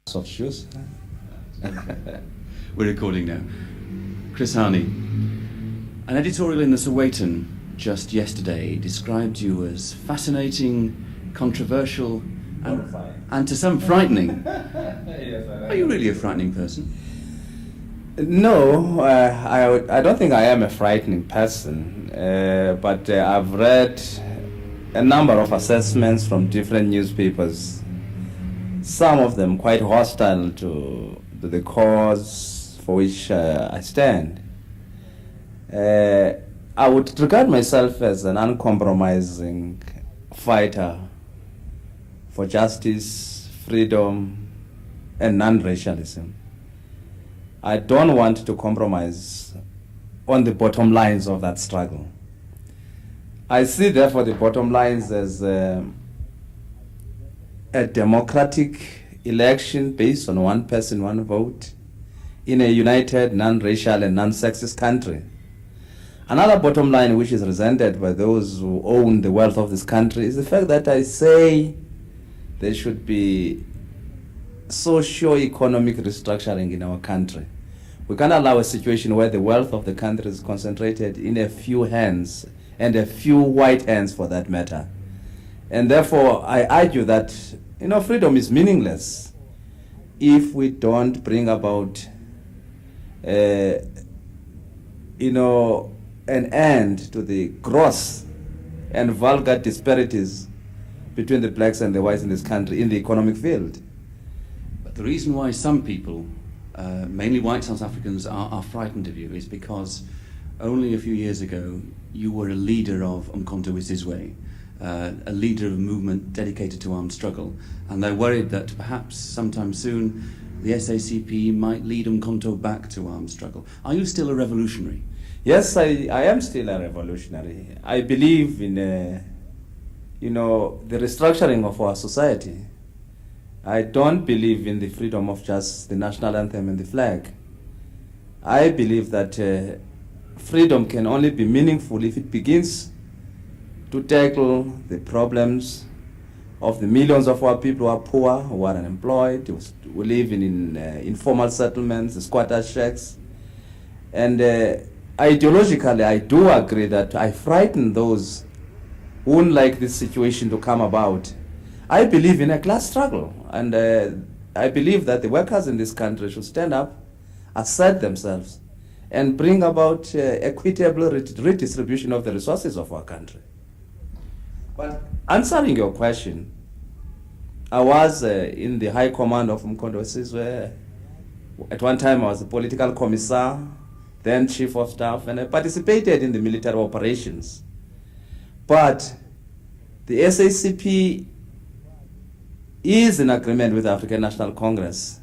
Soft shoes. We're recording now. Chris Hani, an editorial in the Sowetan just yesterday described you as fascinating, controversial, and to some frightening. Are you really a frightening person? No, I don't think I am a frightening person, but I've read a number of assessments from different newspapers, some of them quite hostile to the cause for which I stand. I would regard myself as an uncompromising fighter for justice, freedom, and non-racialism. I don't want to compromise on the bottom lines of that struggle. I see, therefore, the bottom lines as a democratic election based on one person, one vote in a united, non-racial, and non-sexist country. Another bottom line which is resented by those who own the wealth of this country is the fact that I say there should be socio-economic restructuring in our country. We can't allow a situation where the wealth of the country is concentrated in a few hands, and a few white hands for that matter. And therefore, I argue that freedom is meaningless if we don't bring about an end to the gross and vulgar disparities between the blacks and the whites in this country in the economic field. But the reason why some people, mainly white South Africans, are frightened of you is because only a few years ago you were a leader of Umkhonto weSizwe, a leader of a movement dedicated to armed struggle, and they're worried that perhaps sometime soon the SACP might lead Umkhonto back to armed struggle. Are you still a revolutionary? Yes, I am still a revolutionary. I believe in the restructuring of our society. I don't believe in the freedom of just the national anthem and the flag. I believe that freedom can only be meaningful if it begins to tackle the problems of the millions of our people who are poor, who are unemployed, who live in informal settlements, the squatter shacks. And ideologically, I do agree that I frighten those who wouldn't like this situation to come about. I believe in a class struggle, and I believe that the workers in this country should stand up, assert themselves, and bring about equitable redistribution of the resources of our country. But answering your question, I was in the high command of Umkhonto weSizwe. At one time I was a political commissar, then chief of staff, and I participated in the military operations. But the SACP is in agreement with the African National Congress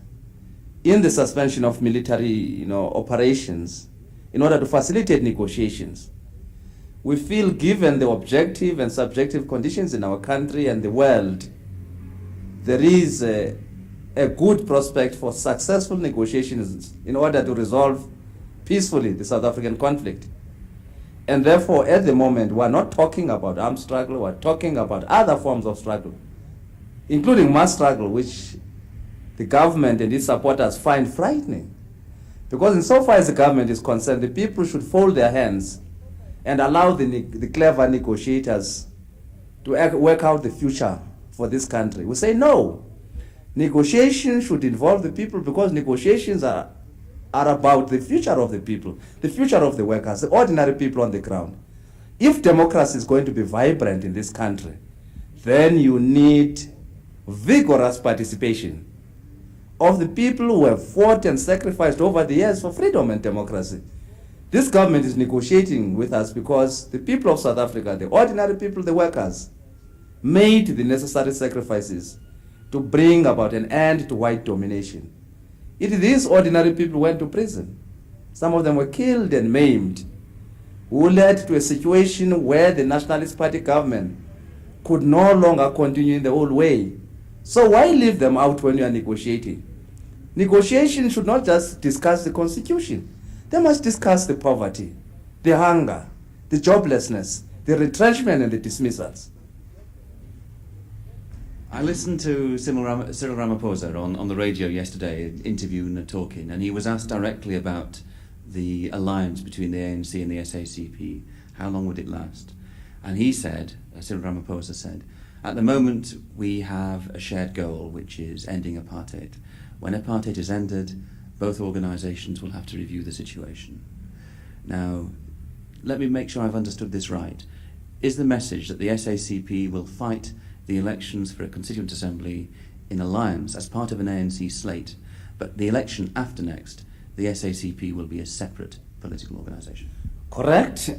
in the suspension of military operations in order to facilitate negotiations. We feel, given the objective and subjective conditions in our country and the world, there is a good prospect for successful negotiations in order to resolve peacefully the South African conflict. And therefore, at the moment, we're not talking about armed struggle, we're talking about other forms of struggle, including mass struggle, which the government and its supporters find frightening. Because insofar as the government is concerned, the people should fold their hands and allow the clever negotiators to work out the future for this country. We say no. Negotiations should involve the people, because negotiations are about the future of the people, the future of the workers, the ordinary people on the ground. If democracy is going to be vibrant in this country, then you need vigorous participation of the people who have fought and sacrificed over the years for freedom and democracy. This government is negotiating with us because the people of South Africa, the ordinary people, the workers, made the necessary sacrifices to bring about an end to white domination. These ordinary people went to prison. Some of them were killed and maimed, who led to a situation where the Nationalist Party government could no longer continue in the old way. So why leave them out when you are negotiating? Negotiation should not just discuss the constitution. They must discuss the poverty, the hunger, the joblessness, the retrenchment and the dismissals. I listened to Cyril Ramaphosa on the radio yesterday, interviewing and talking, and he was asked directly about the alliance between the ANC and the SACP. How long would it last? And he said, Cyril Ramaphosa said, at the moment we have a shared goal, which is ending apartheid. When apartheid is ended, both organisations will have to review the situation. Now, let me make sure I've understood this right. Is the message that the SACP will fight the elections for a Constituent Assembly in alliance as part of an ANC slate, but the election after next, the SACP will be a separate political organisation? Correct.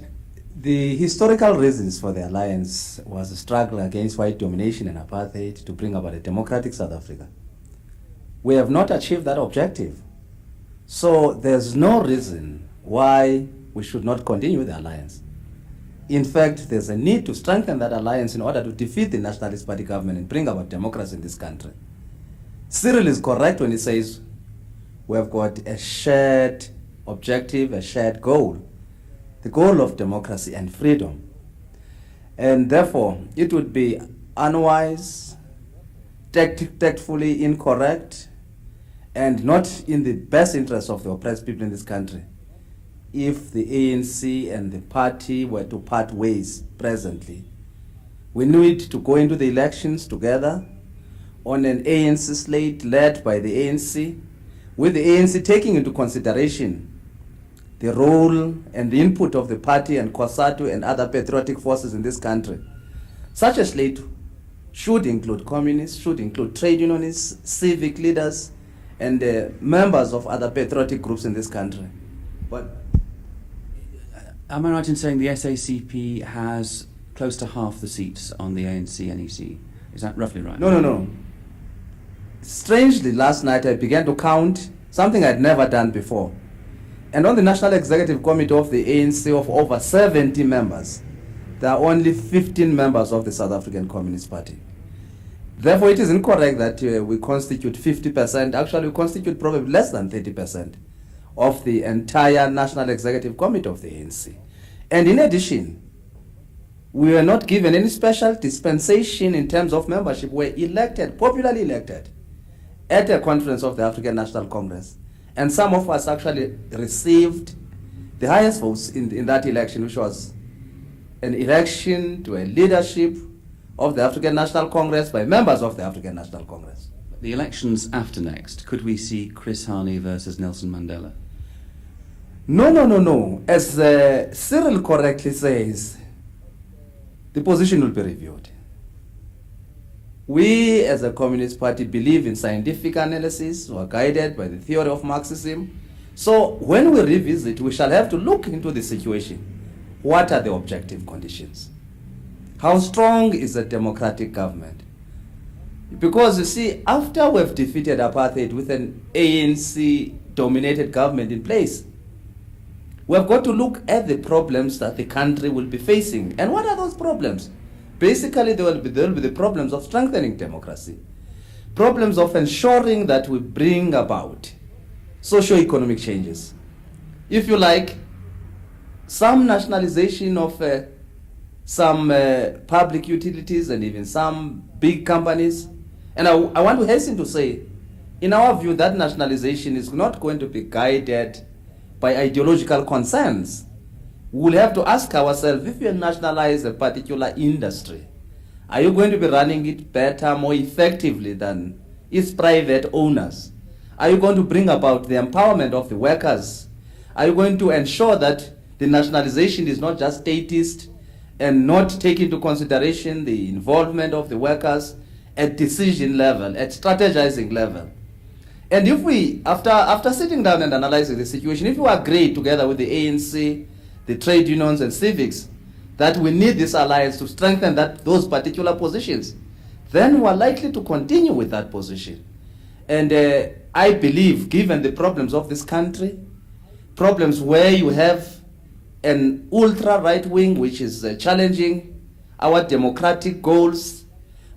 The historical reasons for the alliance was a struggle against white domination and apartheid to bring about a democratic South Africa. We have not achieved that objective. So there's no reason why we should not continue the alliance. In fact, there's a need to strengthen that alliance in order to defeat the Nationalist Party government and bring about democracy in this country. Cyril is correct when he says we have got a shared objective, a shared goal, the goal of democracy and freedom. And therefore, it would be unwise, tactfully incorrect, and not in the best interest of the oppressed people in this country if the ANC and the party were to part ways presently. We need to go into the elections together on an ANC slate led by the ANC, with the ANC taking into consideration the role and the input of the party and COSATU and other patriotic forces in this country. Such a slate should include communists, should include trade unionists, civic leaders, and members of other patriotic groups in this country. But am I right in saying the SACP has close to half the seats on the ANC NEC? Is that roughly right? No. Strangely, last night I began to count something I'd never done before. And on the National Executive Committee of the ANC of over 70 members, there are only 15 members of the South African Communist Party. Therefore, it is incorrect that we constitute 50%. Actually, we constitute probably less than 30% of the entire National Executive Committee of the ANC. And in addition, we were not given any special dispensation in terms of membership. We were elected, popularly elected, at a conference of the African National Congress. And some of us actually received the highest votes in that election, which was an election to a leadership of the African National Congress by members of the African National Congress. The elections after next, could we see Chris Hani versus Nelson Mandela? No. As Cyril correctly says, the position will be reviewed. We, as a Communist Party, believe in scientific analysis. We are guided by the theory of Marxism. So when we revisit, we shall have to look into the situation. What are the objective conditions? How strong is a democratic government? Because you see, after we've defeated apartheid with an ANC-dominated government in place, we've got to look at the problems that the country will be facing. And what are those problems? Basically, there will be the problems of strengthening democracy, problems of ensuring that we bring about socio-economic changes. If you like, some nationalization of some public utilities and even some big companies. And I want to hasten to say, in our view, that nationalization is not going to be guided by ideological concerns. We will have to ask ourselves, if you nationalize a particular industry, are you going to be running it better, more effectively than its private owners? Are you going to bring about the empowerment of the workers? Are you going to ensure that the nationalization is not just statist and not take into consideration the involvement of the workers at decision level, at strategizing level? And if we, after sitting down and analyzing the situation, if we agree together with the ANC, the trade unions and civics, that we need this alliance to strengthen those particular positions, then we're likely to continue with that position. And I believe, given the problems of this country, problems where you have an ultra-right wing which is challenging our democratic goals,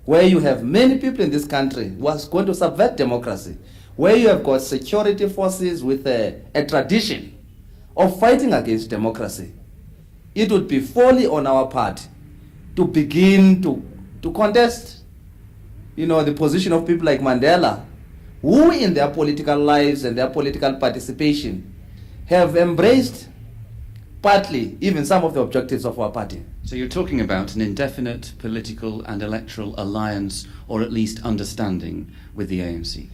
where you have many people in this country who are going to subvert democracy, where you have got security forces with a tradition of fighting against democracy, it would be folly on our part to begin to contest the position of people like Mandela, who in their political lives and their political participation have embraced partly even some of the objectives of our party. So you're talking about an indefinite political and electoral alliance, or at least understanding, with the ANC?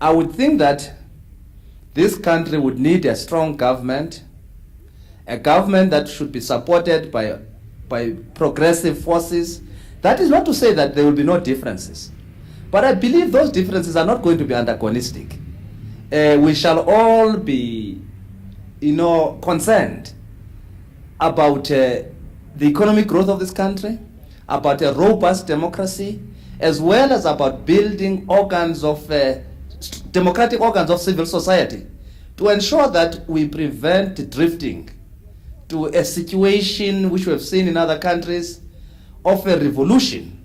I would think that this country would need a strong government, a government that should be supported by progressive forces. That is not to say that there will be no differences, but I believe those differences are not going to be antagonistic. We shall all be, concerned about the economic growth of this country, about a robust democracy, as well as about building organs of democratic organs of civil society to ensure that we prevent drifting to a situation which we have seen in other countries of a revolution,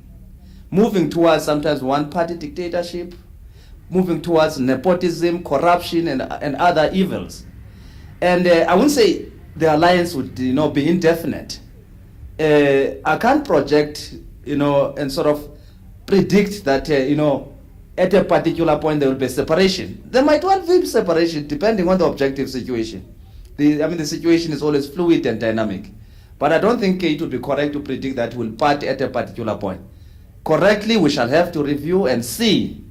moving towards sometimes one-party dictatorship, moving towards nepotism, corruption, and other evils. And I wouldn't say the alliance would, be indefinite. I can't project, and sort of predict that, at a particular point there will be separation. There might well be separation depending on the objective situation. The situation is always fluid and dynamic. But I don't think it would be correct to predict that we'll part at a particular point. Correctly, we shall have to review and see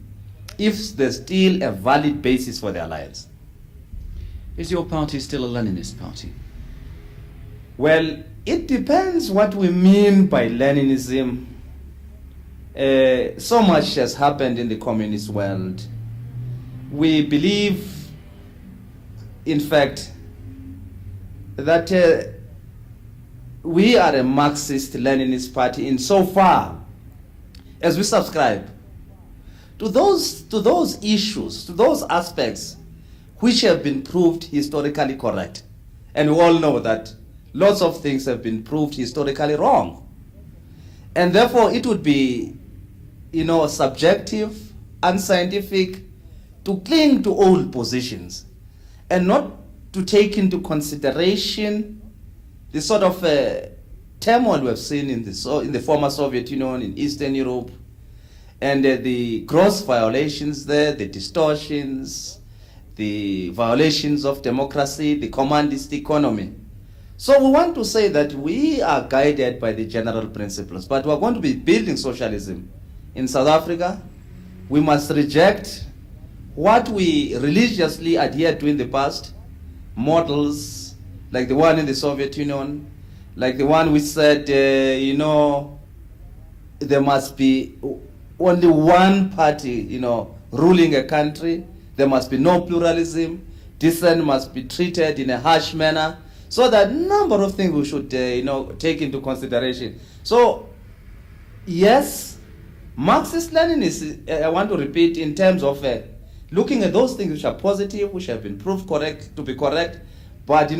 if there's still a valid basis for the alliance. Is your party still a Leninist party? Well, it depends what we mean by Leninism. So much has happened in the communist world. We believe, in fact, that we are a Marxist-Leninist party insofar as we subscribe to those issues, to those aspects which have been proved historically correct. And we all know that lots of things have been proved historically wrong. And therefore it would be, subjective, unscientific to cling to old positions and not to take into consideration the sort of turmoil we've seen in the former Soviet Union, in Eastern Europe, and the gross violations there, the distortions, the violations of democracy, the commandist economy. So we want to say that we are guided by the general principles, but we're going to be building socialism in South Africa. We must reject what we religiously adhered to in the past, models like the one in the Soviet Union, like the one which said, there must be only one party, ruling a country. There must be no pluralism. Dissent must be treated in a harsh manner. So that a number of things we should, take into consideration. So, yes, Marxist-Leninist, I want to repeat, in terms of looking at those things which are positive, which have been proved correct to be correct, but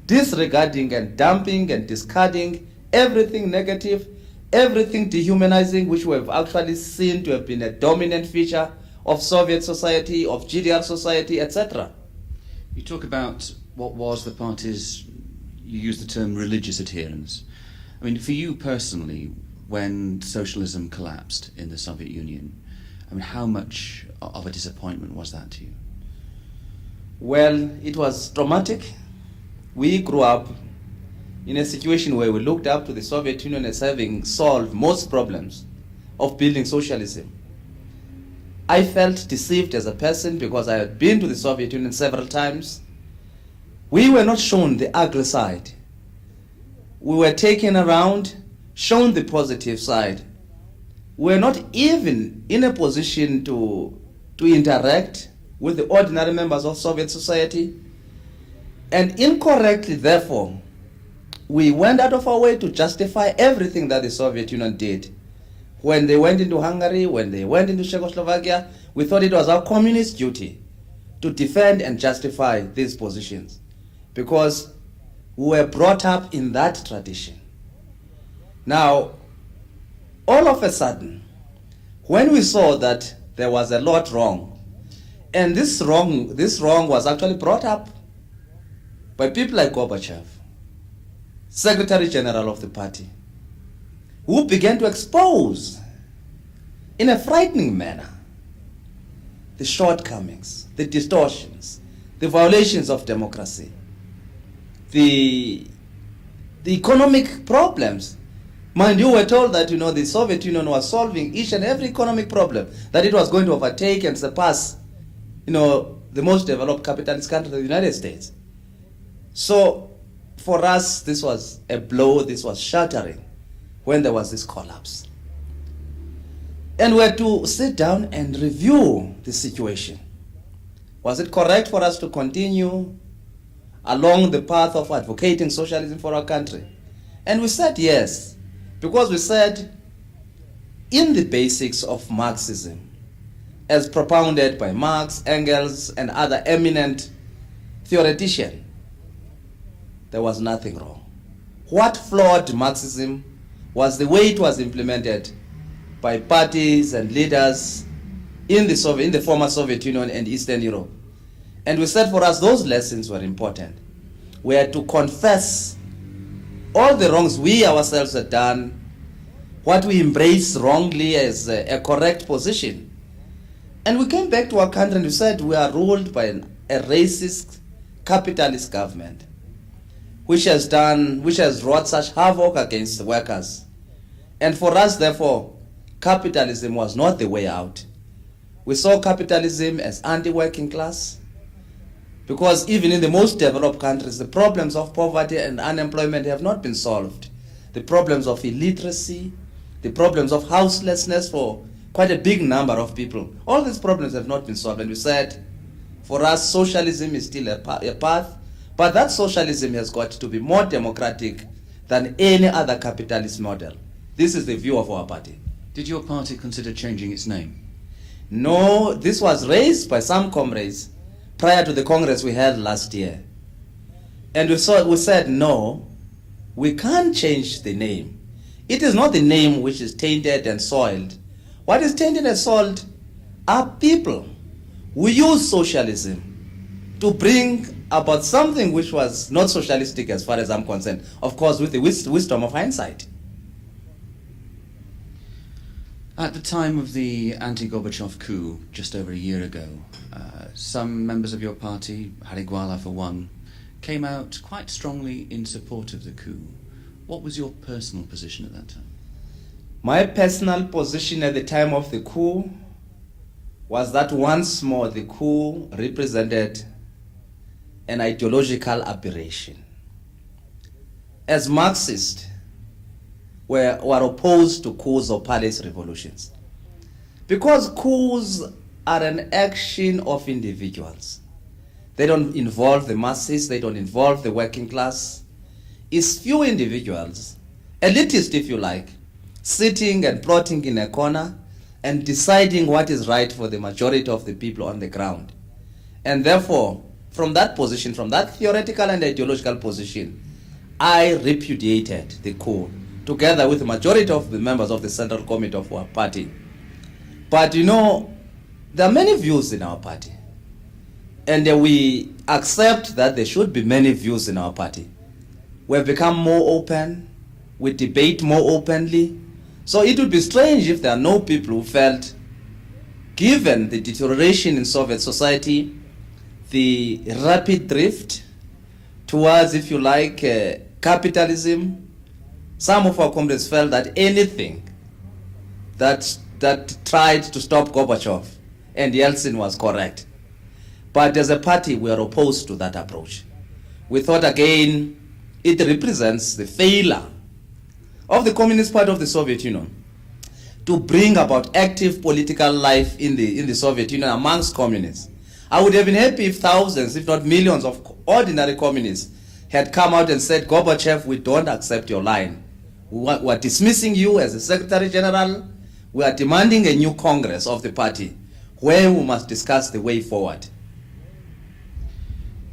disregarding and dumping and discarding everything negative, everything dehumanizing, which we have actually seen to have been a dominant feature of Soviet society, of GDR society, etc. You talk about what was the party's, you use the term religious adherence. I mean, for you personally, when socialism collapsed in the Soviet Union, how much of a disappointment was that to you? Well, it was traumatic. We grew up in a situation where we looked up to the Soviet Union as having solved most problems of building socialism. I felt deceived as a person because I had been to the Soviet Union several times. We were not shown the ugly side. We were taken around, shown the positive side. We were not even in a position to interact with the ordinary members of Soviet society. And incorrectly, therefore, we went out of our way to justify everything that the Soviet Union did. When they went into Hungary, when they went into Czechoslovakia, we thought it was our communist duty to defend and justify these positions because we were brought up in that tradition. Now, all of a sudden, when we saw that there was a lot wrong, and this wrong was actually brought up by people like Gorbachev, Secretary General of the party, who began to expose in a frightening manner the shortcomings, the distortions, the violations of democracy, the economic problems. Mind you, we're told that the Soviet Union was solving each and every economic problem, that it was going to overtake and surpass the most developed capitalist country, the United States. So for us, this was a blow, this was shattering when there was this collapse. And we had to sit down and review the situation. Was it correct for us to continue along the path of advocating socialism for our country? And we said yes, because we said in the basics of Marxism, as propounded by Marx, Engels, and other eminent theoreticians, there was nothing wrong. What flawed Marxism was the way it was implemented by parties and leaders in the former Soviet Union and Eastern Europe. And we said for us those lessons were important. We had to confess all the wrongs we ourselves had done, what we embraced wrongly as a correct position. And we came back to our country and we said we are ruled by a racist capitalist government which has wrought such havoc against the workers. And for us, therefore, capitalism was not the way out. We saw capitalism as anti-working class, because even in the most developed countries, the problems of poverty and unemployment have not been solved. The problems of illiteracy, the problems of houselessness for quite a big number of people, all these problems have not been solved. And we said, for us, socialism is still a path, but that socialism has got to be more democratic than any other capitalist model. This is the view of our party. Did your party consider changing its name? No, this was raised by some comrades prior to the Congress we held last year. And we said, no, we can't change the name. It is not the name which is tainted and soiled. What is tainted and soiled are people. We use socialism to bring about something which was not socialistic as far as I'm concerned, of course with the wisdom of hindsight. At the time of the anti-Gorbachev coup, just over a year ago, some members of your party, Harigwala for one, came out quite strongly in support of the coup. What was your personal position at that time? My personal position at the time of the coup was that once more the coup represented an ideological aberration. As Marxists, were opposed to coups or palace revolutions. Because coups are an action of individuals. They don't involve the masses, they don't involve the working class. It's few individuals, elitist if you like, sitting and plotting in a corner and deciding what is right for the majority of the people on the ground. And therefore, from that position, from that theoretical and ideological position, I repudiated the coup, together with the majority of the members of the Central Committee of our party. But there are many views in our party. And we accept that there should be many views in our party. We have become more open, we debate more openly. So it would be strange if there are no people who felt, given the deterioration in Soviet society, the rapid drift towards, if you like, capitalism, some of our comrades felt that anything that tried to stop Gorbachev and Yeltsin was correct. But as a party, we are opposed to that approach. We thought, again, it represents the failure of the Communist Party of the Soviet Union to bring about active political life in the Soviet Union amongst communists. I would have been happy if thousands, if not millions, of ordinary communists had come out and said, Gorbachev, we don't accept your line. We are dismissing you as the Secretary General. We are demanding a new Congress of the party where we must discuss the way forward.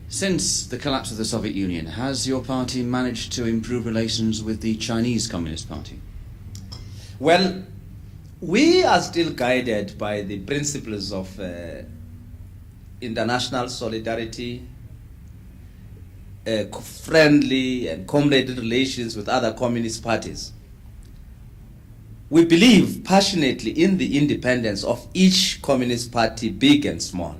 Since the collapse of the Soviet Union, has your party managed to improve relations with the Chinese Communist Party? Well, we are still guided by the principles of international solidarity, friendly and comradely relations with other communist parties. we believe passionately in the independence of each communist party, big and small.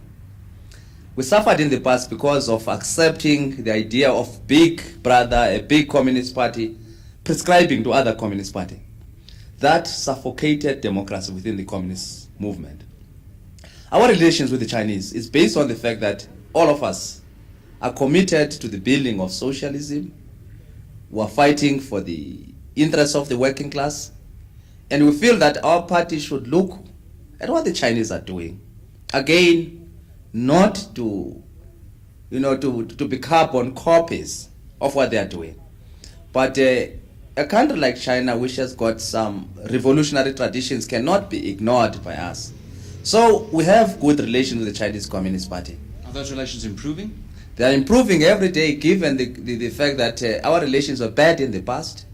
We suffered in the past because of accepting the idea of big brother, a big communist party, prescribing to other communist party. That suffocated democracy within the communist movement. Our relations with the Chinese is based on the fact that all of us are committed to the building of socialism. We are fighting for the interests of the working class. And we feel that our party should look at what the Chinese are doing. Again, not to, to be carbon copies of what they are doing. But a country like China, which has got some revolutionary traditions, cannot be ignored by us. So we have good relations with the Chinese Communist Party. Are those relations improving? They are improving every day, given the fact that our relations were bad in the past.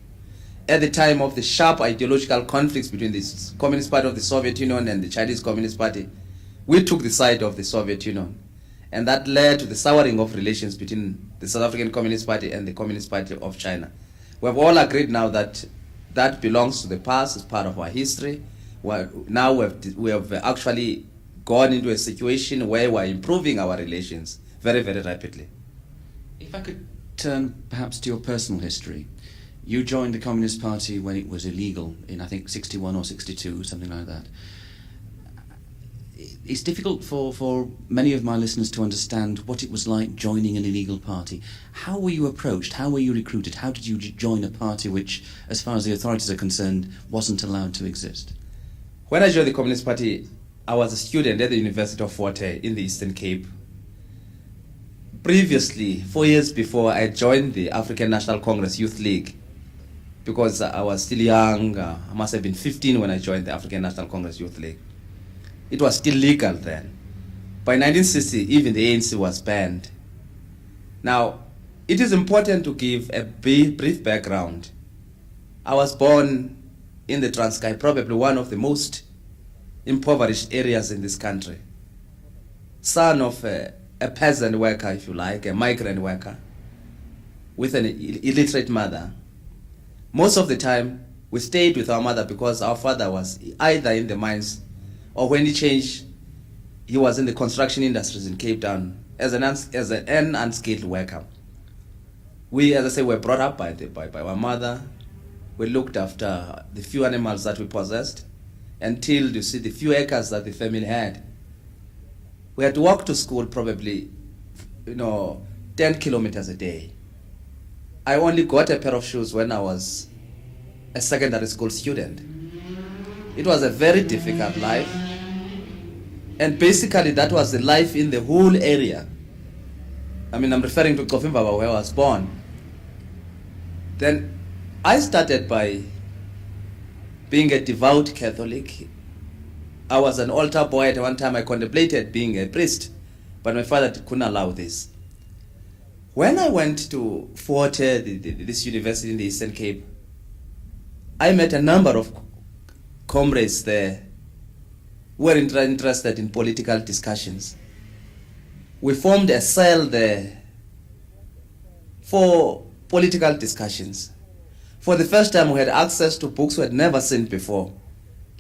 At the time of the sharp ideological conflicts between the Communist Party of the Soviet Union and the Chinese Communist Party, we took the side of the Soviet Union. And that led to the souring of relations between the South African Communist Party and the Communist Party of China. We have all agreed now that that belongs to the past, it's part of our history. Now we have actually gone into a situation where we're improving our relations very, very rapidly. If I could turn perhaps to your personal history. You joined the Communist Party when it was illegal in, I think, 61 or 62, something like that. It's difficult for many of my listeners to understand what it was like joining an illegal party. How were you approached? How were you recruited? How did you join a party which, as far as the authorities are concerned, wasn't allowed to exist? When I joined the Communist Party, I was a student at the University of Formative in the Eastern Cape. Previously, 4 years before, I joined the African National Congress Youth League because I was still young. I must have been 15 when I joined the African National Congress Youth League. It was still legal then. By 1960, even the ANC was banned. Now, it is important to give a brief background. I was born in the Transkei, probably one of the most impoverished areas in this country. Son of a peasant worker, if you like, a migrant worker, with an illiterate mother. Most of the time, we stayed with our mother because our father was either in the mines or when he changed, he was in the construction industries in Cape Town as an unskilled worker. We, as I say, were brought up by our mother. We looked after the few animals that we possessed until, you see, the few acres that the family had. We had to walk to school probably, 10 kilometers a day. I only got a pair of shoes when I was a secondary school student. It was a very difficult life. And basically that was the life in the whole area. I'm referring to Kofimbaba where I was born. Then I started by being a devout Catholic. I was an altar boy at one time. I contemplated being a priest, but my father couldn't allow this. When I went to Fort this university in the Eastern Cape, I met a number of comrades there who were interested in political discussions. We formed a cell there for political discussions. For the first time, we had access to books we had never seen before,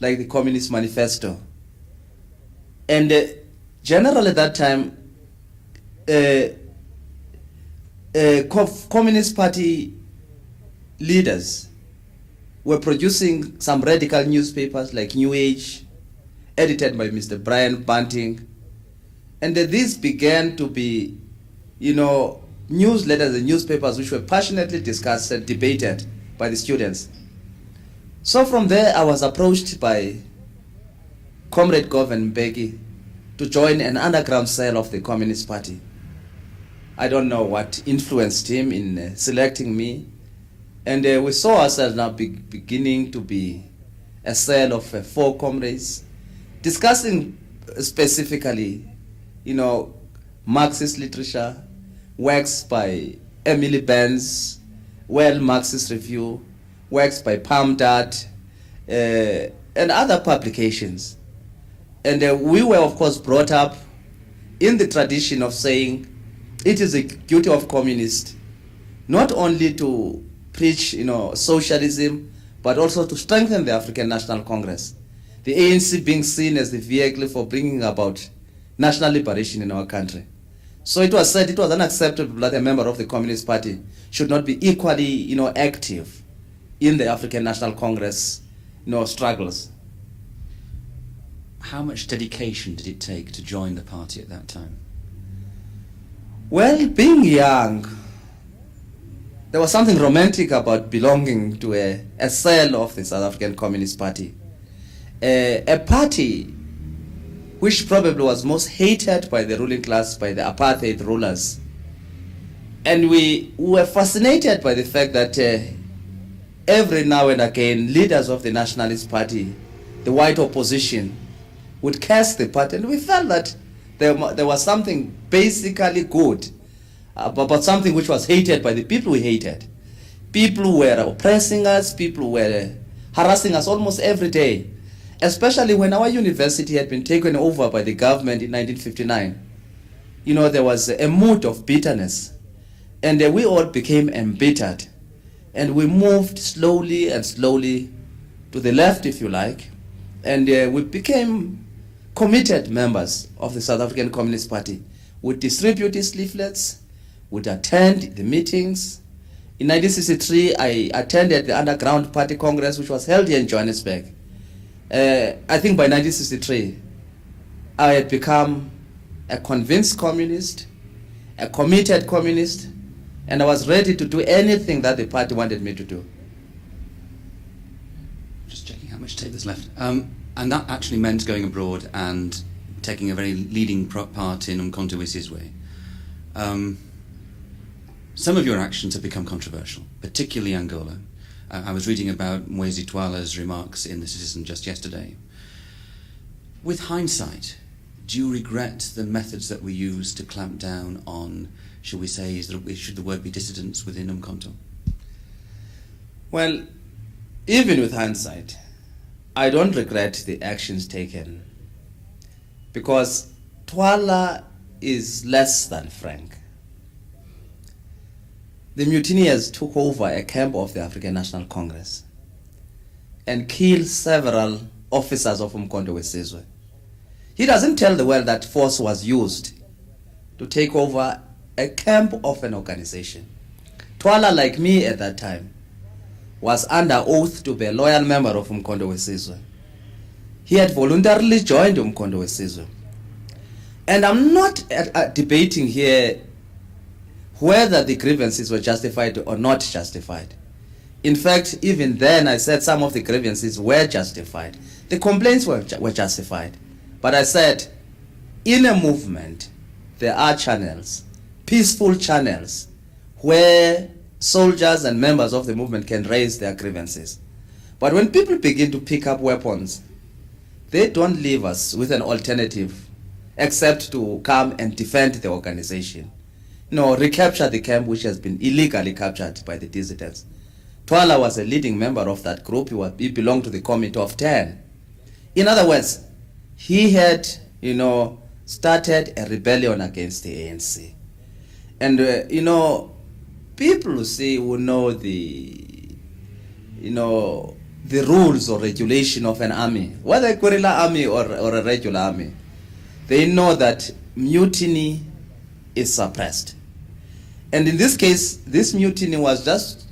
like the Communist Manifesto. And generally at that time, Communist Party leaders were producing some radical newspapers like New Age, edited by Mr. Brian Bunting. And these began to be, newsletters and newspapers which were passionately discussed and debated by the students. So from there, I was approached by Comrade Govan Mbeki to join an underground cell of the Communist Party. I don't know what influenced him in selecting me. And we saw ourselves now beginning to be a cell of 4 comrades, discussing specifically, Marxist literature, works by Emily Benz, World Marxist Review, works by Palmdad, and other publications. And we were, of course, brought up in the tradition of saying it is a duty of communists not only to preach, socialism, but also to strengthen the African National Congress. The ANC being seen as the vehicle for bringing about national liberation in our country. So it was said it was unacceptable that a member of the Communist Party should not be equally, active in the African National Congress, struggles. How much dedication did it take to join the party at that time? Well, being young, there was something romantic about belonging to a cell of the South African Communist Party. A party which probably was most hated by the ruling class, by the apartheid rulers. And we were fascinated by the fact that every now and again, leaders of the Nationalist Party, the white opposition, would curse the party. And we felt that there was something basically good about something which was hated by the people we hated. People were oppressing us, people were harassing us almost every day, especially when our university had been taken over by the government in 1959. There was a mood of bitterness, and we all became embittered, and we moved slowly and slowly to the left, if you like, and we became committed members of the South African Communist Party. We distribute these leaflets, would attend the meetings. In 1963, I attended the Underground Party Congress, which was held here in Johannesburg. I think by 1963, I had become a convinced communist, a committed communist, and I was ready to do anything that the party wanted me to do. Just checking how much tape there's left. And that actually meant going abroad and taking a very leading part in Umkhonto we Sizwe. Some of your actions have become controversial, particularly Angola. I was reading about Mwezi Twala's remarks in The Citizen just yesterday. With hindsight, do you regret the methods that were used to clamp down on, shall we say, should the word be dissidents within Umkhonto? Well, even with hindsight, I don't regret the actions taken, because Twala is less than frank. The mutineers took over a camp of the African National Congress and killed several officers of Umkhonto we Sizwe. He doesn't tell the world that force was used to take over a camp of an organization. Twala, like me at that time, was under oath to be a loyal member of Umkhonto we Sizwe. He had voluntarily joined Umkhonto we Sizwe. And I'm not debating here whether the grievances were justified or not justified. In fact, even then I said some of the grievances were justified. The complaints were justified. But I said, in a movement, there are channels, peaceful channels, where soldiers and members of the movement can raise their grievances. But when people begin to pick up weapons, they don't leave us with an alternative except to come and defend the organization. Recapture the camp which has been illegally captured by the dissidents. Twala was a leading member of that group. He belonged to the Committee of 10. In other words, he had, started a rebellion against the ANC. And, people who know the rules or regulation of an army, whether a guerrilla army or a regular army, they know that mutiny is suppressed. And in this case, this mutiny was just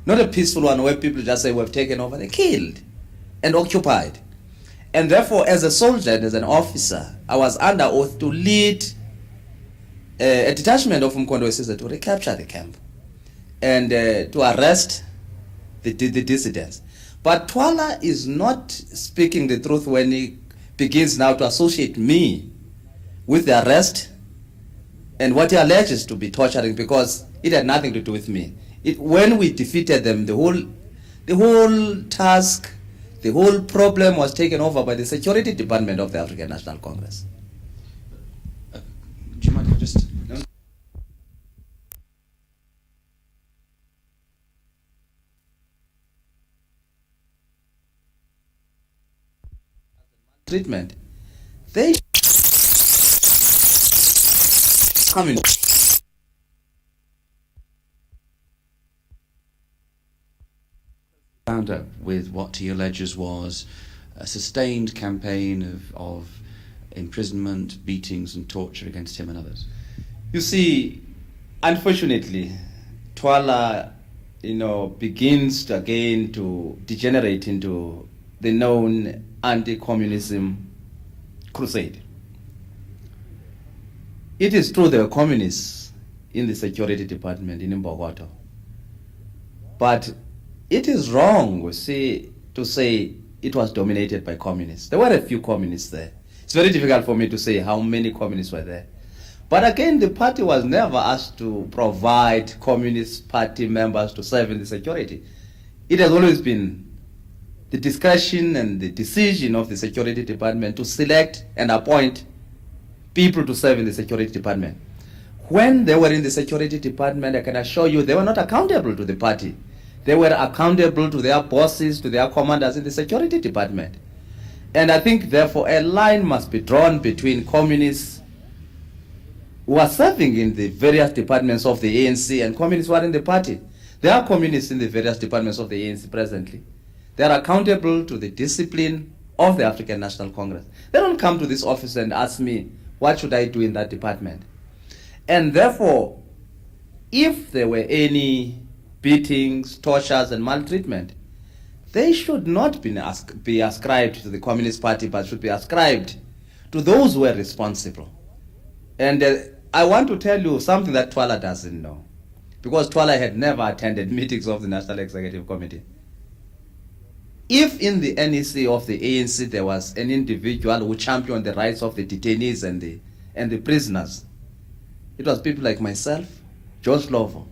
not a peaceful one where people just say, we've taken over. They killed and occupied. And therefore, as a soldier and as an officer, I was under oath to lead a detachment of Umkhonto we Sizwe to recapture the camp and to arrest the dissidents. But Twala is not speaking the truth when he begins now to associate me with the arrest and what he alleges to be torturing, because it had nothing to do with me. When we defeated them, the whole task, the whole problem was taken over by the Security Department of the African National Congress. Do you mind if I just... Treatment. They come in. wound up with what he alleges was a sustained campaign of imprisonment, beatings and torture against him and others? You see, unfortunately, Twala, begins again to degenerate into the known anti-communism crusade. It is true there were communists in the security department in Mbogoto, but it is wrong to say it was dominated by communists. There were a few communists there. It's very difficult for me to say how many communists were there. But again, the party was never asked to provide Communist Party members to serve in the security. It has always been the discretion and the decision of the security department to select and appoint people to serve in the security department. When they were in the security department, I can assure you they were not accountable to the party. They were accountable to their bosses, to their commanders in the security department. And I think, therefore, a line must be drawn between communists who are serving in the various departments of the ANC and communists who are in the party. There are communists in the various departments of the ANC presently. They are accountable to the discipline of the African National Congress. They don't come to this office and ask me, what should I do in that department? And therefore, if there were any beatings, tortures, and maltreatment, they should not be ascribed to the Communist Party, but should be ascribed to those who were responsible. And I want to tell you something that Twala doesn't know, because Twala had never attended meetings of the National Executive Committee. If in the NEC of the ANC there was an individual who championed the rights of the detainees and the prisoners, it was people like myself, George Lovo.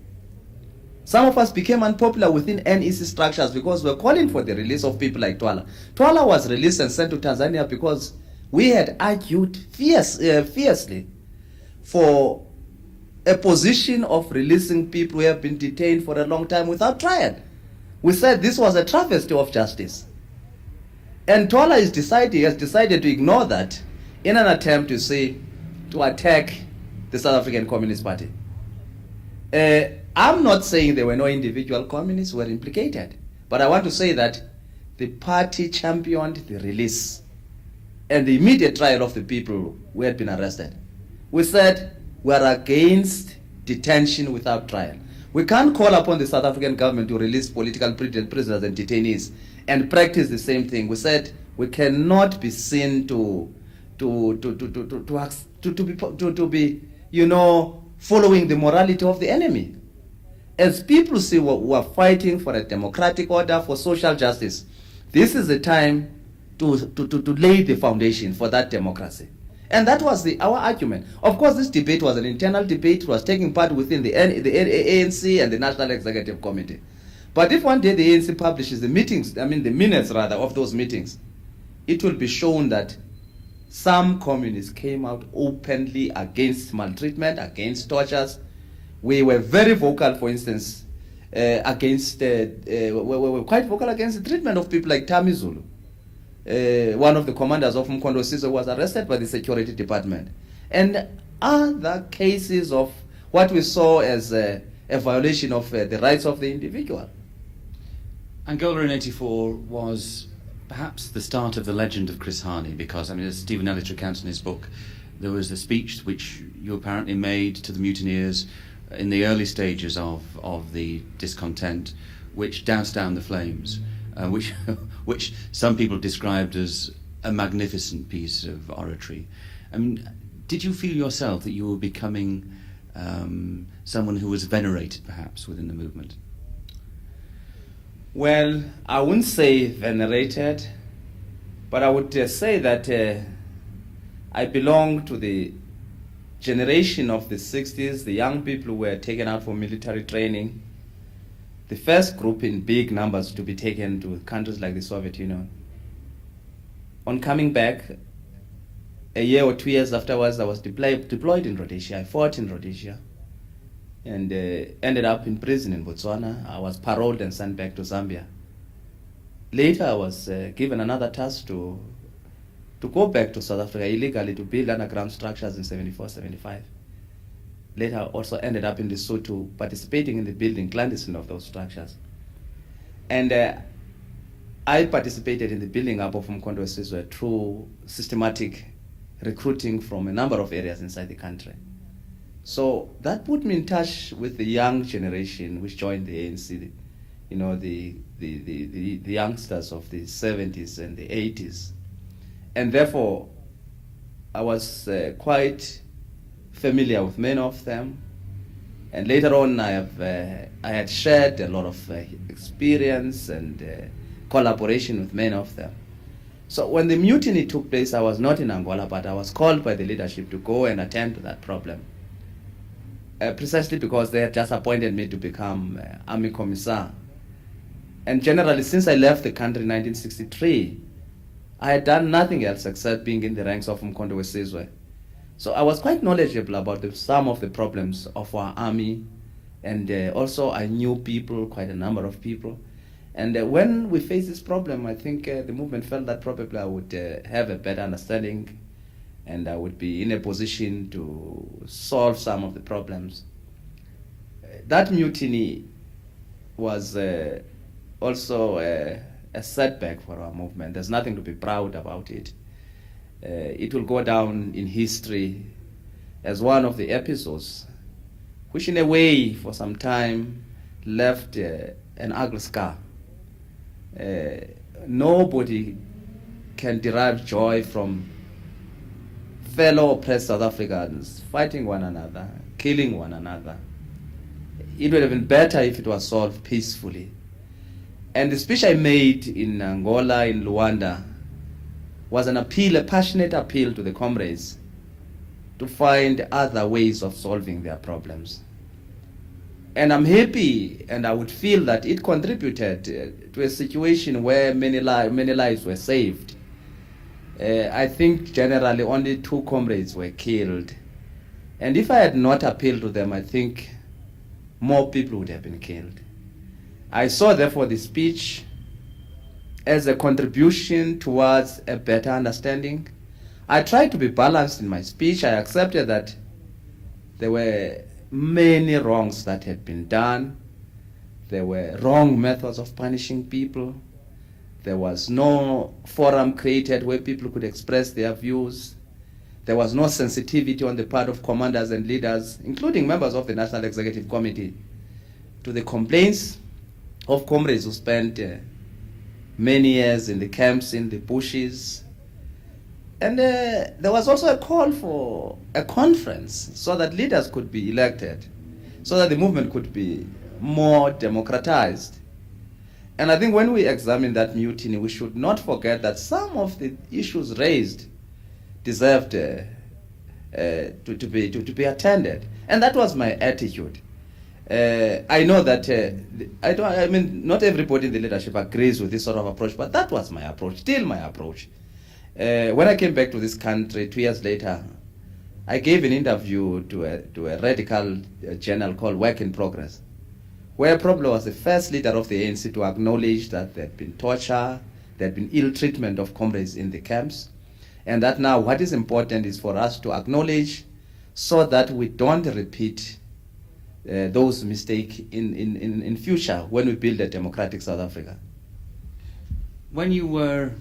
Some of us became unpopular within NEC structures because we were calling for the release of people like Twala. Twala was released and sent to Tanzania because we had argued fiercely for a position of releasing people who have been detained for a long time without trial. We said this was a travesty of justice. And Twala has decided to ignore that in an attempt to attack the South African Communist Party. I'm not saying there were no individual communists who were implicated, but I want to say that the party championed the release and the immediate trial of the people who had been arrested. We said we are against detention without trial. We can't call upon the South African government to release political prisoners and detainees and practice the same thing. We said we cannot be seen to be following the morality of the enemy. As people see who are fighting for a democratic order, for social justice, this is the time to lay the foundation for that democracy. And that was our argument. Of course, this debate was an internal debate. It was taking part within the ANC and the National Executive Committee. But if one day the ANC publishes the minutes of those meetings, it will be shown that some communists came out openly against maltreatment, against tortures. We were very vocal, for instance, we were quite vocal against the treatment of people like Tamizulu. One of the commanders of Mkondo Sizwe was arrested by the security department. And other cases of what we saw as a violation of the rights of the individual. Angola in '84 was perhaps the start of the legend of Chris Hani, because, as Stephen Ellis recounts in his book, there was a speech which you apparently made to the mutineers in the early stages of the discontent, which doused down the flames, which some people described as a magnificent piece of oratory. Did you feel yourself that you were becoming someone who was venerated, perhaps, within the movement? Well, I wouldn't say venerated, but I would say that I belong to the generation of the 60s, the young people who were taken out for military training, the first group in big numbers to be taken to countries like the Soviet Union. On coming back, a year or 2 years afterwards, I was deployed in Rhodesia. I fought in Rhodesia and ended up in prison in Botswana. I was paroled and sent back to Zambia. Later, I was given another task to go back to South Africa illegally to build underground structures in 74, 75. Later, I also ended up in Lesotho participating in the building clandestine of those structures. And I participated in the building up of Umkhonto weSizwe through systematic recruiting from a number of areas inside the country. So that put me in touch with the young generation which joined the ANC, you know, the youngsters of the 70s and the 80s. And therefore, I was quite familiar with many of them. And later on, I had shared a lot of experience and collaboration with many of them. So when the mutiny took place, I was not in Angola, but I was called by the leadership to go and attend to that problem. Precisely because they had just appointed me to become Army Commissar. And generally, since I left the country in 1963, I had done nothing else except being in the ranks of Umkhonto weSizwe. So I was quite knowledgeable about some of the problems of our army, and also I knew people, quite a number of people. And when we faced this problem, I think the movement felt that probably I would have a better understanding and I would be in a position to solve some of the problems. That mutiny was also a setback for our movement. There's nothing to be proud about it. It will go down in history as one of the episodes which in a way for some time left an ugly scar. Nobody can derive joy from fellow oppressed South Africans fighting one another, killing one another. It would have been better if it was solved peacefully. And the speech I made in Angola, in Luanda, was an appeal, a passionate appeal to the comrades to find other ways of solving their problems. And I'm happy, and I would feel that it contributed to a situation where many lives were saved. I think generally only 2 comrades were killed. And if I had not appealed to them, I think more people would have been killed. I saw, therefore, the speech as a contribution towards a better understanding. I tried to be balanced in my speech. I accepted that there were many wrongs that had been done. There were wrong methods of punishing people. There was no forum created where people could express their views. There was no sensitivity on the part of commanders and leaders, including members of the National Executive Committee, to the complaints of comrades who spent many years in the camps, in the bushes. And there was also a call for a conference so that leaders could be elected, so that the movement could be more democratized. And I think when we examine that mutiny, we should not forget that some of the issues raised deserved to be attended. And that was my attitude. I know that not everybody in the leadership agrees with this sort of approach, but that was my approach, still my approach. When I came back to this country 2 years later, I gave an interview to a radical journal called Work in Progress, where probably was the first leader of the ANC to acknowledge that there had been torture, there had been ill treatment of comrades in the camps, and that now what is important is for us to acknowledge so that we don't repeat those mistakes in future when we build a democratic South Africa. When you were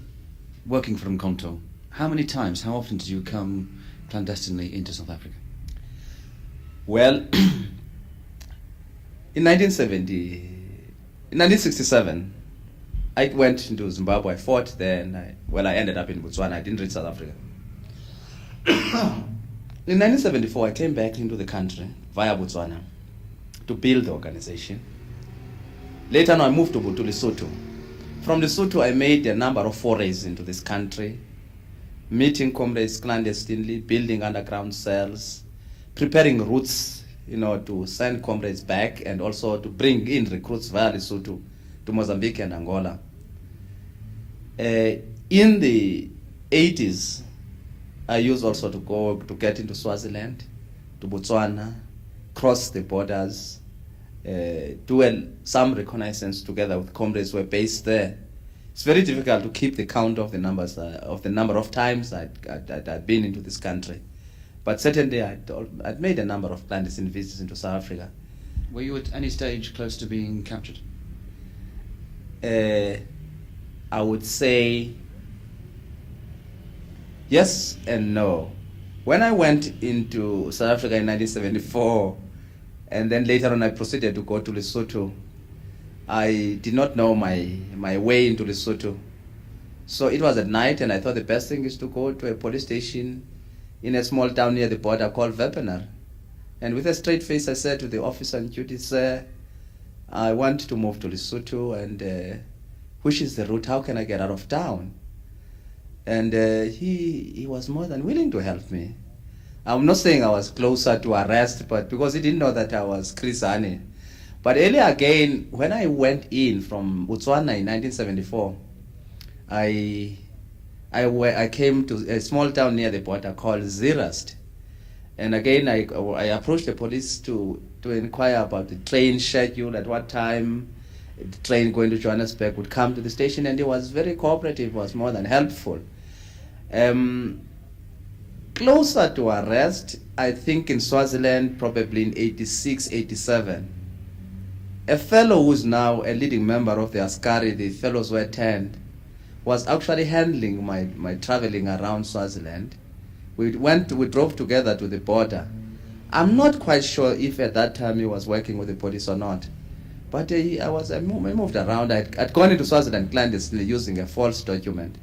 working for Umkhonto, how many times, how often did you come clandestinely into South Africa? Well, in 1967, I went into Zimbabwe, I fought there, and I ended up in Botswana. I didn't reach South Africa. In 1974, I came back into the country via Botswana to build the organization. Later on, I moved to Lesotho. From Lesotho, I made a number of forays into this country, meeting comrades clandestinely, building underground cells, preparing routes, to send comrades back and also to bring in recruits via Lesotho to Mozambique and Angola. In the 80s, I used also to get into Swaziland, to Botswana, cross the borders, do some reconnaissance together with comrades who were based there. It's very difficult to keep the count of the numbers of the number of times I'd been into this country, but certainly I'd made a number of clandestine visits into South Africa. Were you at any stage close to being captured? I would say yes and no. When I went into South Africa in 1974, and then later on I proceeded to go to Lesotho, I did not know my way into Lesotho. So it was at night, and I thought the best thing is to go to a police station in a small town near the border called Wepener. And with a straight face, I said to the officer on duty, "Sir, I want to move to Lesotho, and which is the route? How can I get out of town?" And he was more than willing to help me. I'm not saying I was closer to arrest, but because he didn't know that I was Chris Hani. But earlier again, when I went in from Botswana in 1974, I came to a small town near the border called Zeerust. And again, I approached the police to inquire about the train schedule, at what time the train going to Johannesburg would come to the station, and he was very cooperative, was more than helpful. Closer to arrest, I think in Swaziland, probably in 86, 87, a fellow who's now a leading member of the Askari, the fellows who attend, was actually handling my traveling around Swaziland. We drove together to the border. I'm not quite sure if at that time he was working with the police or not, but I moved around. I'd gone into Swaziland clandestinely using a false document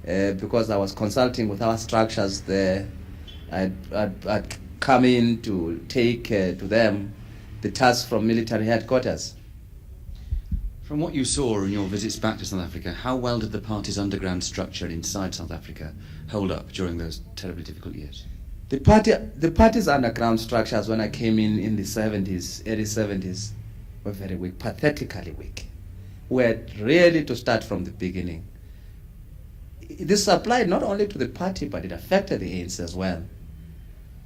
because I was consulting with our structures there. I'd come in to take to them the tasks from military headquarters. From what you saw in your visits back to South Africa, how well did the party's underground structure inside South Africa hold up during those terribly difficult years? The party's underground structures when I came in the 70s, early 70s, were very weak, pathetically weak. We had really to start from the beginning. This applied not only to the party, but it affected the ANC as well.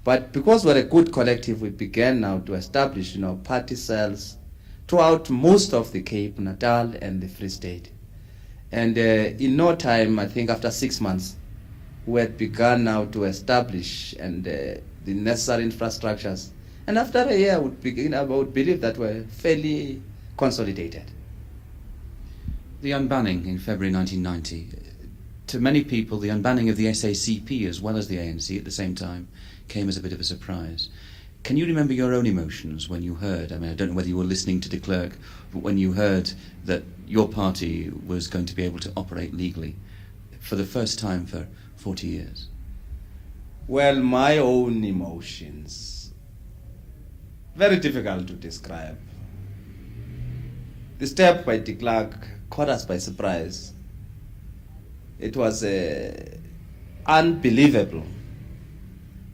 But because we're a good collective, we began now to establish, party cells throughout most of the Cape, Natal, and the Free State. And in no time, I think after 6 months, we had begun now to establish the necessary infrastructures. And after a year, I would believe that we're fairly consolidated. The unbanning in February 1990, to many people, the unbanning of the SACP as well as the ANC at the same time came as a bit of a surprise. Can you remember your own emotions when you heard, I don't know whether you were listening to de Klerk, but when you heard that your party was going to be able to operate legally for the first time for 40 years? Well, my own emotions, very difficult to describe. The step by de Klerk caught us by surprise. It was unbelievable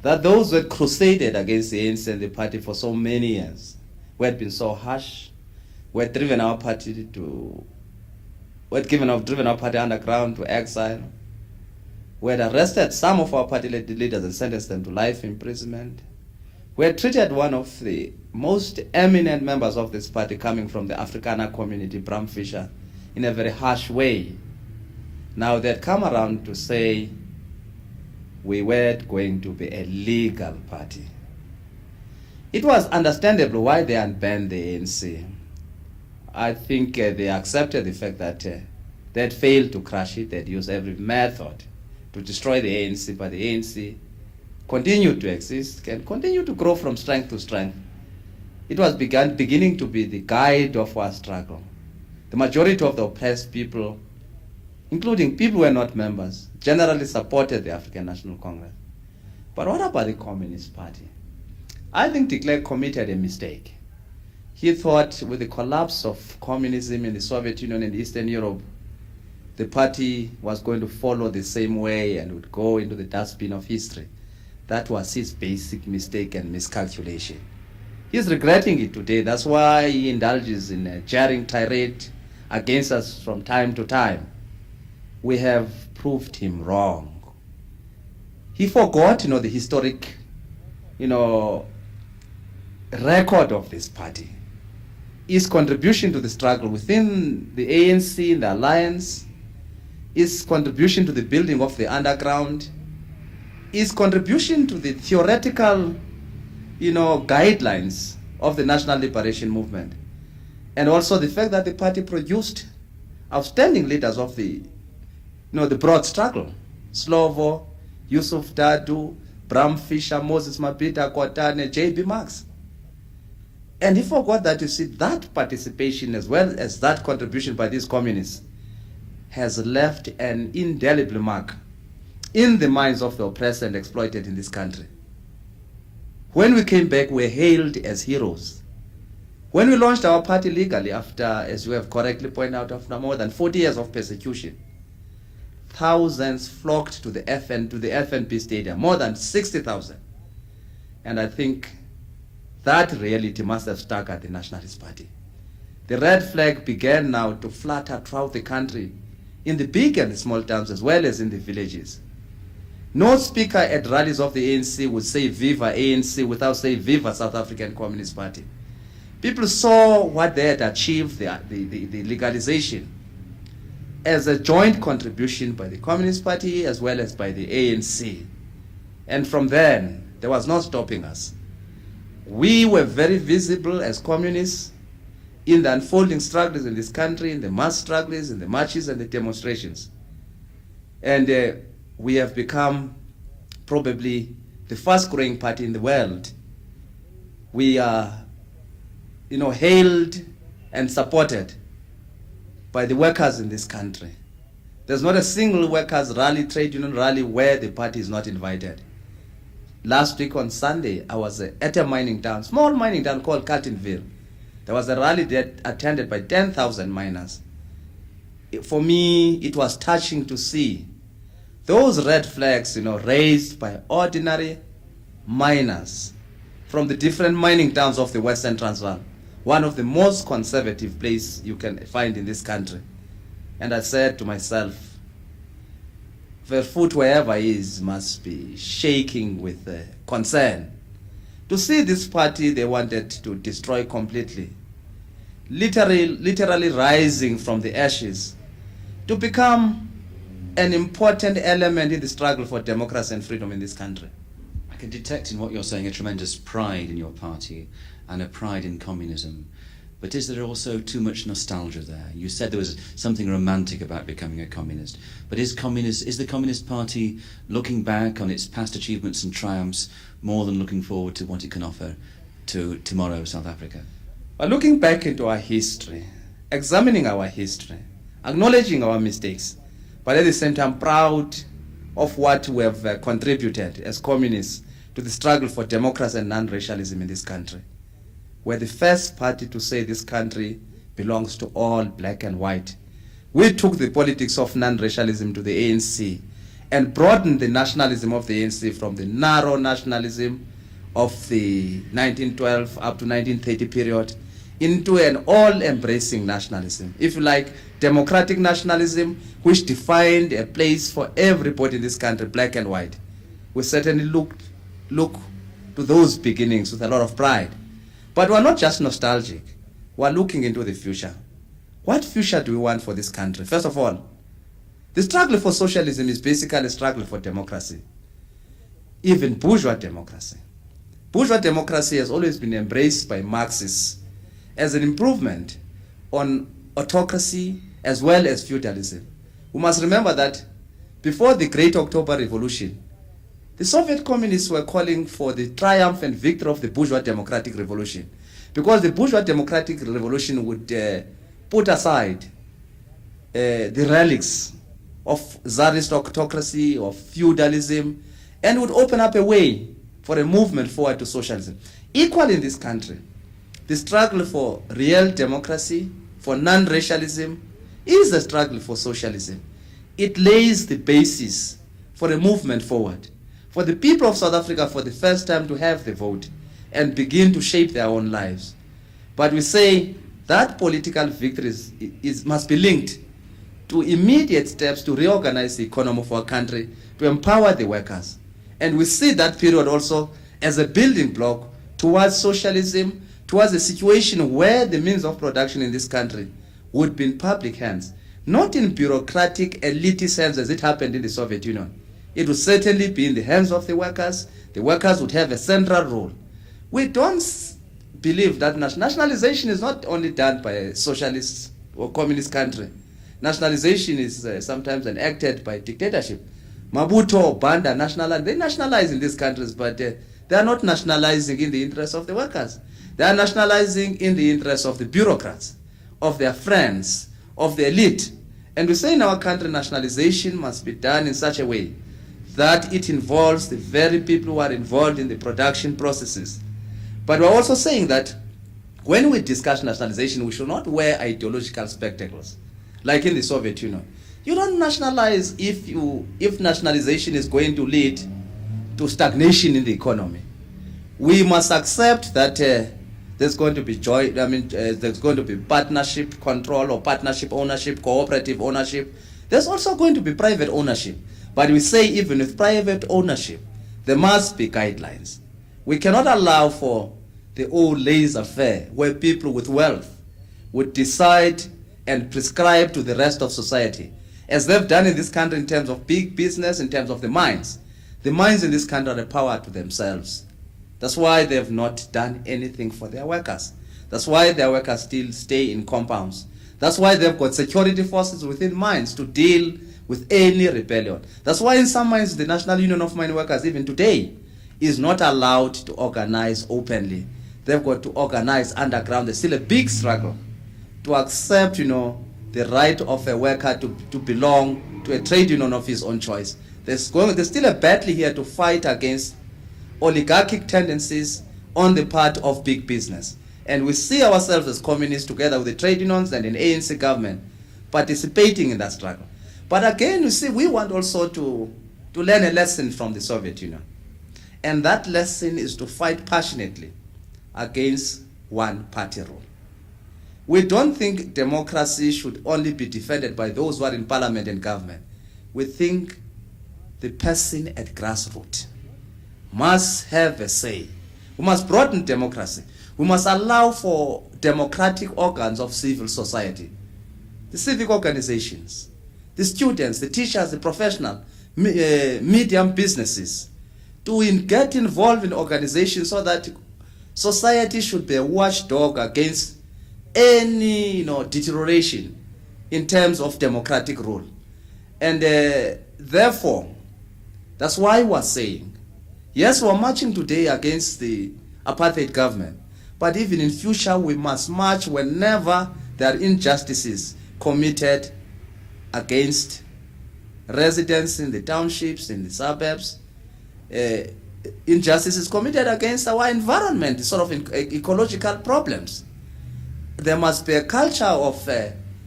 that those who had crusaded against the ANC and the party for so many years, who had been so harsh, who had driven our party underground to exile, who had arrested some of our party leaders and sentenced them to life imprisonment, who had treated one of the most eminent members of this party coming from the Afrikaner community, Bram Fischer, in a very harsh way. Now they had come around to say we weren't going to be a legal party. It was understandable why they unbanned the ANC. I think they accepted the fact that they had failed to crush it. They'd used every method to destroy the ANC, but the ANC continued to exist and continued to grow from strength to strength. It was beginning to be the guide of our struggle. The majority of the oppressed people, including people who were not members, generally supported the African National Congress. But what about the Communist Party? I think de Klerk committed a mistake. He thought with the collapse of communism in the Soviet Union and Eastern Europe, the party was going to follow the same way and would go into the dustbin of history. That was his basic mistake and miscalculation. He's regretting it today. That's why he indulges in a jarring tirade against us from time to time. We have proved him wrong. He forgot, the historic, record of this party. His contribution to the struggle within the ANC, the alliance, his contribution to the building of the underground, his contribution to the theoretical, guidelines of the National Liberation Movement, and also the fact that the party produced outstanding leaders of the broad struggle. Slovo, Yusuf Dadu, Bram Fisher, Moses Mabhida, Kotane, J.B. Marx. And he forgot that, you see, that participation as well as that contribution by these communists has left an indelible mark in the minds of the oppressed and exploited in this country. When we came back, we were hailed as heroes. When we launched our party legally after, as you have correctly pointed out, after more than 40 years of persecution, thousands flocked to the FNP Stadium, more than 60,000. And I think that reality must have stuck at the Nationalist Party. The red flag began now to flutter throughout the country, in the big and the small towns as well as in the villages. No speaker at rallies of the ANC would say Viva ANC without saying Viva South African Communist Party. People saw what they had achieved, the legalization, as a joint contribution by the Communist Party as well as by the ANC. And from then, there was no stopping us. We were very visible as communists in the unfolding struggles in this country, in the mass struggles, in the marches and the demonstrations. And we have become probably the fast growing party in the world. We are, hailed and supported by the workers in this country. There's not a single workers' rally, trade union rally where the party is not invited. Last week on Sunday, I was at a mining town, small mining town called Carltonville. There was a rally that attended by 10,000 miners. For me, it was touching to see those red flags, raised by ordinary miners from the different mining towns of the Western Transvaal, one of the most conservative places you can find in this country. And I said to myself, the foot wherever is must be shaking with concern to see this party they wanted to destroy completely, literally rising from the ashes to become an important element in the struggle for democracy and freedom in this country. I can detect in what you're saying a tremendous pride in your party and a pride in communism. But is there also too much nostalgia there? You said there was something romantic about becoming a communist. But is the Communist Party looking back on its past achievements and triumphs more than looking forward to what it can offer to tomorrow, South Africa? Looking back into our history, examining our history, acknowledging our mistakes, but at the same time proud of what we have contributed as communists to the struggle for democracy and non-racialism in this country. We're the first party to say this country belongs to all black and white. We took the politics of non-racialism to the ANC and broadened the nationalism of the ANC from the narrow nationalism of the 1912 up to 1930 period into an all-embracing nationalism. If you like, democratic nationalism, which defined a place for everybody in this country, black and white. We certainly look to those beginnings with a lot of pride. But we're not just nostalgic. We're looking into the future. What future do we want for this country? First of all, the struggle for socialism is basically a struggle for democracy, even bourgeois democracy. Bourgeois democracy has always been embraced by Marxists as an improvement on autocracy as well as feudalism. We must remember that before the Great October Revolution, the Soviet communists were calling for the triumph and victory of the bourgeois democratic revolution, because the bourgeois democratic revolution would put aside the relics of Tsarist autocracy, of feudalism, and would open up a way for a movement forward to socialism. Equally in this country, the struggle for real democracy, for non-racialism, is a struggle for socialism. It lays the basis for a movement forward, for the people of South Africa for the first time to have the vote and begin to shape their own lives. But we say that political victory must be linked to immediate steps to reorganize the economy of our country, to empower the workers. And we see that period also as a building block towards socialism, towards a situation where the means of production in this country would be in public hands, not in bureaucratic elitist hands as it happened in the Soviet Union. It would certainly be in the hands of the workers. The workers would have a central role. We don't believe that nationalization is not only done by a socialist or communist country. Nationalization is sometimes enacted by dictatorship. Mabuto, Banda, they nationalize in these countries, but they are not nationalizing in the interest of the workers. They are nationalizing in the interest of the bureaucrats, of their friends, of the elite. And we say in our country, nationalization must be done in such a way that it involves the very people who are involved in the production processes. But we're also saying that when we discuss nationalization, we should not wear ideological spectacles, like in the Soviet Union. You don't nationalize if nationalization is going to lead to stagnation in the economy. We must accept that there's going to be there's going to be partnership control or partnership ownership, cooperative ownership. There's also going to be private ownership. But we say even with private ownership, there must be guidelines. We cannot allow for the old laissez-faire where people with wealth would decide and prescribe to the rest of society, as they've done in this country in terms of big business, in terms of the mines. The mines in this country are a power to themselves. That's why they've not done anything for their workers. That's why their workers still stay in compounds. That's why they've got security forces within mines to deal with any rebellion. That's why in some mines, the National Union of Mine Workers, even today, is not allowed to organize openly. They've got to organize underground. There's still a big struggle to accept, the right of a worker to belong to a trade union of his own choice. There's still a battle here to fight against oligarchic tendencies on the part of big business. And we see ourselves as communists together with the trade unions and an ANC government participating in that struggle. But again, you see, we want also to learn a lesson from the Soviet Union. And that lesson is to fight passionately against one-party rule. We don't think democracy should only be defended by those who are in parliament and government. We think the person at grassroots must have a say. We must broaden democracy. We must allow for democratic organs of civil society, the civic organizations, the students, the teachers, the professional, medium businesses, to get involved in organizations so that society should be a watchdog against any deterioration in terms of democratic rule. And therefore, that's why we're saying, yes, we're marching today against the apartheid government, but even in future we must march whenever there are injustices committed against residents in the townships, in the suburbs, injustices committed against our environment, sort of ecological problems. There must be a culture of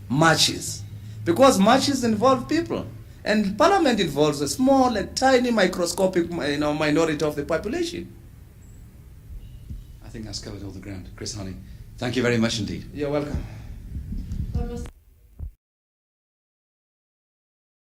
marches, because marches involve people, and parliament involves a small, tiny, microscopic, minority of the population. I think that's covered all the ground. Chris Hani, thank you very much indeed. You're welcome.